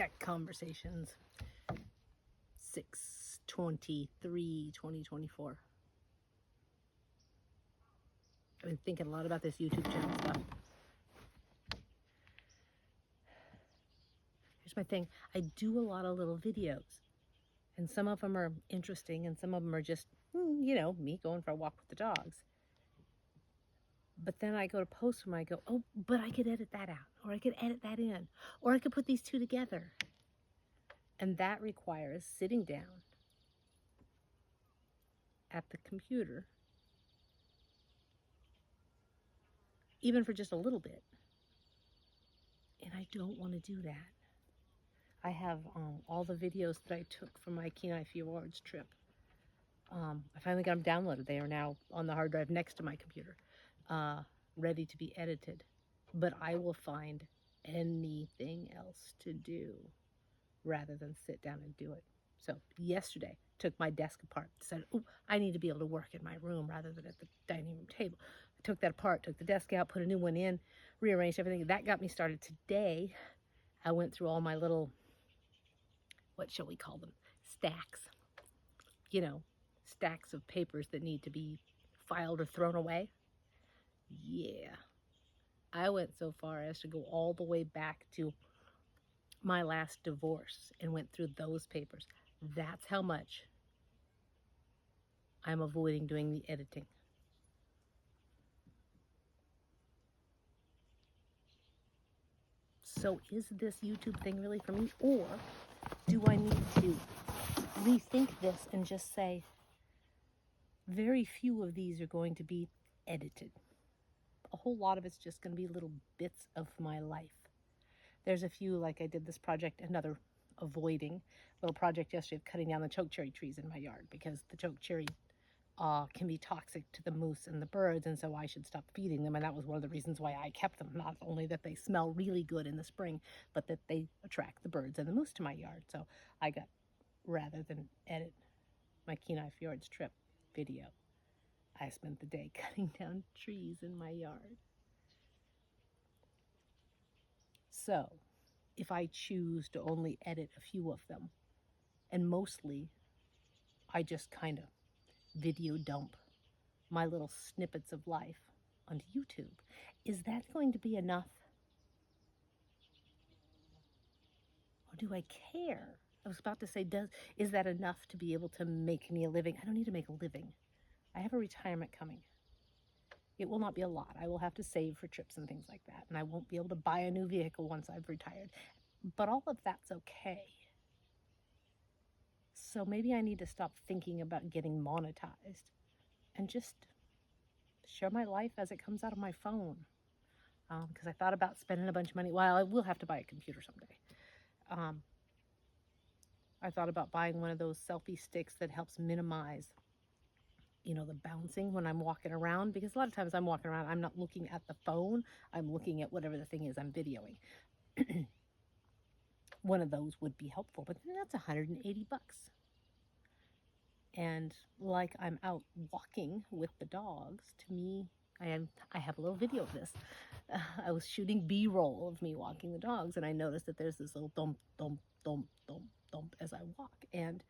Deck Conversations, 6/23/2024. I've been thinking a lot about this YouTube channel stuff. Here's my thing. I do a lot of little videos, and some of them are interesting, and some of them are just, me going for a walk with the dogs. But then I go to post them, I go, oh, but I could edit that out, or I could edit that in, or I could put these two together. And that requires sitting down at the computer, even for just a little bit. And I don't want to do that. I have all the videos that I took from my Kenai Fjords trip. I finally got them downloaded. They are now on the hard drive next to my computer, ready to be edited. But I will find anything else to do rather than sit down and do it. So yesterday, took my desk apart, decided, oh, I need to be able to work in my room rather than at the dining room table. I took that apart, took the desk out, put a new one in, rearranged everything. That got me started today. I went through all my little, what shall we call them, stacks. Stacks of papers that need to be filed or thrown away. Yeah. I went so far as to go all the way back to my last divorce and went through those papers. That's how much I'm avoiding doing the editing. So is this YouTube thing really for me? Or do I need to rethink this and just say, very few of these are going to be edited. A whole lot of it's just going to be little bits of my life. There's a few, like I did this project, another avoiding little project yesterday of cutting down the chokecherry trees in my yard because the chokecherry can be toxic to the moose and the birds, and so I should stop feeding them. And that was one of the reasons why I kept them. Not only that they smell really good in the spring, but that they attract the birds and the moose to my yard. So I got, rather than edit my Kenai Fjords trip video, I spent the day cutting down trees in my yard. So if I choose to only edit a few of them, and mostly I just kind of video dump my little snippets of life onto YouTube, is that going to be enough? Or do I care? I was about to say, is that enough to be able to make me a living? I don't need to make a living. I have a retirement coming. It will not be a lot. I will have to save for trips and things like that, and I won't be able to buy a new vehicle once I've retired. But all of that's okay. So maybe I need to stop thinking about getting monetized and just share my life as it comes out of my phone. Because I thought about spending a bunch of money. Well, I will have to buy a computer someday. I thought about buying one of those selfie sticks that helps minimize, the bouncing when I'm walking around. Because a lot of times I'm walking around, I'm not looking at the phone. I'm looking at whatever the thing is I'm videoing. One of those would be helpful, but that's $180. And like I'm out walking with the dogs, to me, I have a little video of this. I was shooting B-roll of me walking the dogs, and I noticed that there's this little thump, thump, thump, thump, thump as I walk. And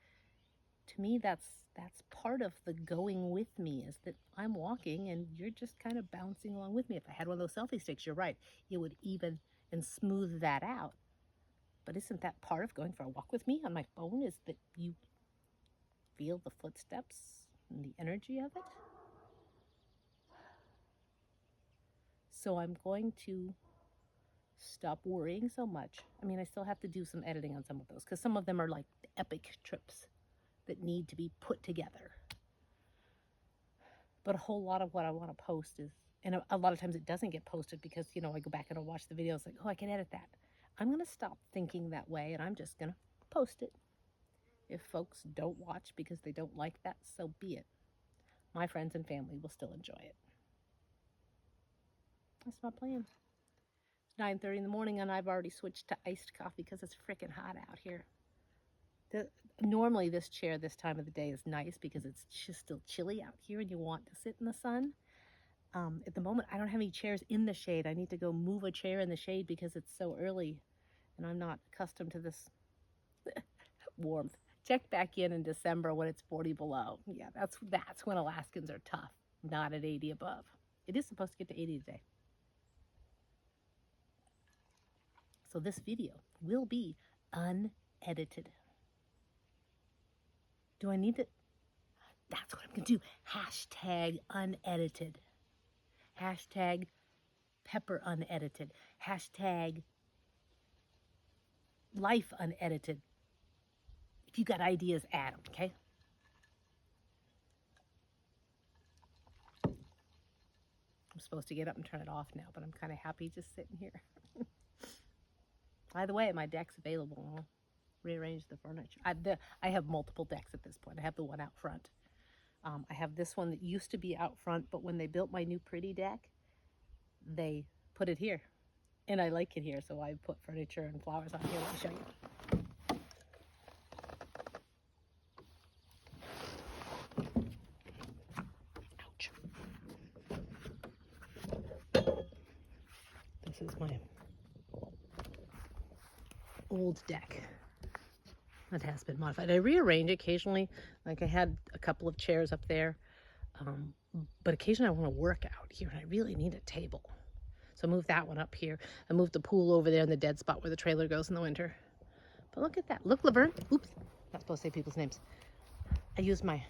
to me, that's part of the going with me, is that I'm walking and you're just kind of bouncing along with me. If I had one of those selfie sticks, you're right, it would even and smooth that out. But isn't that part of going for a walk with me on my phone, is that you feel the footsteps and the energy of it? So I'm going to stop worrying so much. I mean, I still have to do some editing on some of those, because some of them are like epic trips that need to be put together. But a whole lot of what I want to post is, and a lot of times it doesn't get posted because, I go back and I watch the videos like, oh, I can edit that. I'm going to stop thinking that way, and I'm just going to post it. If folks don't watch because they don't like that, so be it. My friends and family will still enjoy it. That's my plan. It's 9:30 in the morning, and I've already switched to iced coffee because it's freaking hot out here. Normally this chair this time of the day is nice because it's just still chilly out here and you want to sit in the sun. At the moment, I don't have any chairs in the shade. I need to go move a chair in the shade because it's so early and I'm not accustomed to this warmth. Check back in December when it's 40 below. Yeah, that's when Alaskans are tough, not at 80 above. It is supposed to get to 80 today. So this video will be unedited. Do I need to? That's what I'm going to do. Hashtag unedited. Hashtag pepper unedited. Hashtag life unedited. If you got ideas, add them, okay? I'm supposed to get up and turn it off now, but I'm kind of happy just sitting here. By the way, my deck's available. I'll rearrange the furniture. I have multiple decks at this point. I have the one out front. I have this one that used to be out front, but when they built my new pretty deck, they put it here. And I like it here, so I put furniture and flowers on here. Let me show you. Ouch. This is my old deck that has been modified. I rearrange occasionally. Like I had a couple of chairs up there, but occasionally I want to work out here, and I really need a table. So I moved that one up here. I moved the pool over there in the dead spot where the trailer goes in the winter. But look at that. Look, Laverne. Oops. Not supposed to say people's names. I used my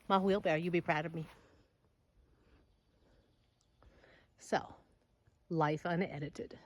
wheelbarrow. You be proud of me. So, life unedited.